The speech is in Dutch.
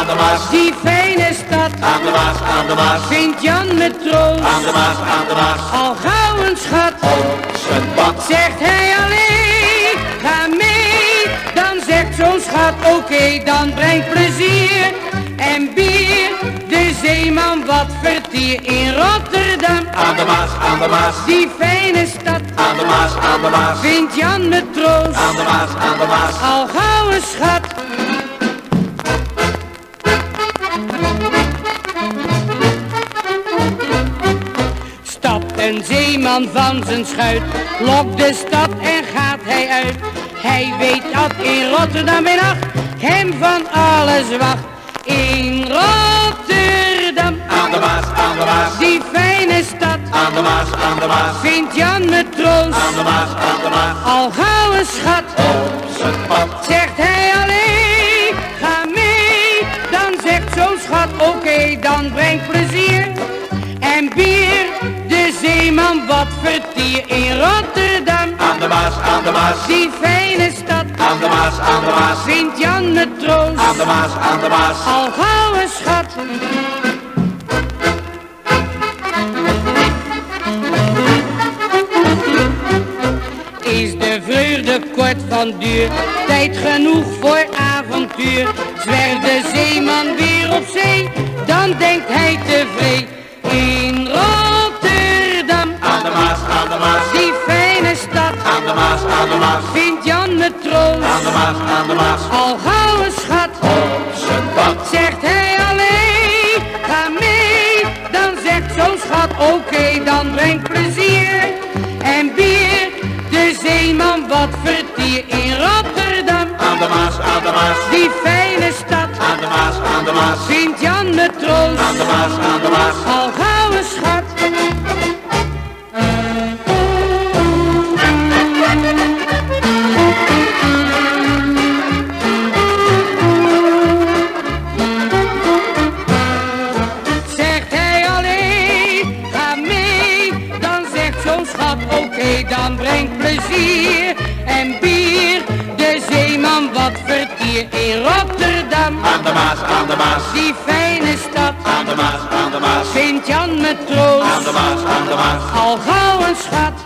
de Maas. Die fijne stad, Aan de Maas, aan de Maas. vindt Jan met troost. Aan de Maas, aan de Maas. Al gauw een schat, Op zijn bad. zegt hij alleen, ga mee. Dan zegt zo'n schat, oké, dan breng plezier en bier. De zeeman wat vertier in Rotterdam. Aan de Maas, aan de Maas. Die fijne stad, Aan de Maas, aan de Maas. vindt Jan met troost. Aan de Maas, aan de Maas. Al gauw een schat. Stapt een zeeman van zijn schuit, lokt de stad en gaat hij uit. Hij weet dat in Rotterdam bij nacht hem van alles wacht. In Rotterdam, Aan de Maas, aan de Maas. die fijne stad, Aan de Maas, aan de Maas. vindt Jan met troost. Aan de Maas, aan de Maas. Al gauw een schat, Op zijn pad. zegt hij alleen, ga mee. Dan zegt zo'n schat, oké, dan breng plezier en bier. De zeeman wat vertier in Rotterdam. Aan de Maas, aan de Maas. Die fijne stad, Aan de Maas, aan de Maas. vindt Jan met troost. Aan de Maas, aan de Maas. Al gauw een schat. Is de vreugde kort van duur, tijd genoeg voor avontuur. Zwerft de zeeman weer op zee, dan denkt hij tevreden. In Rotterdam, Aan de Maas, aan de Maas. die fijne stad, Aan de Maas, aan de Maas. vindt Jan met Aan troost. de Maas, aan de Maas. Al gauw een schat, Op zijn pad. zegt hij alleen, ga mee. Dan zegt zo'n schat, oké, dan breng plezier en bier. De zeeman wat vertier in Rotterdam. Aan de Maas, aan de Maas. Die fijne stad, Aan de Maas, aan de Maas. vindt Jan met troost. Aan de Maas, aan de Maas. Al gauw een schat. Zegt hij alleen, ga mee. Dan zegt zo'n schat, oké, dan breng plezier en bier. De zeeman wat vertier in Rotterdam. Aan de Maas, aan de Maas. Die fijne stad, Aan de Maas, aan de Maas. vindt Jan met troost. Aan de Maas, aan de Maas. Al gauw een schat.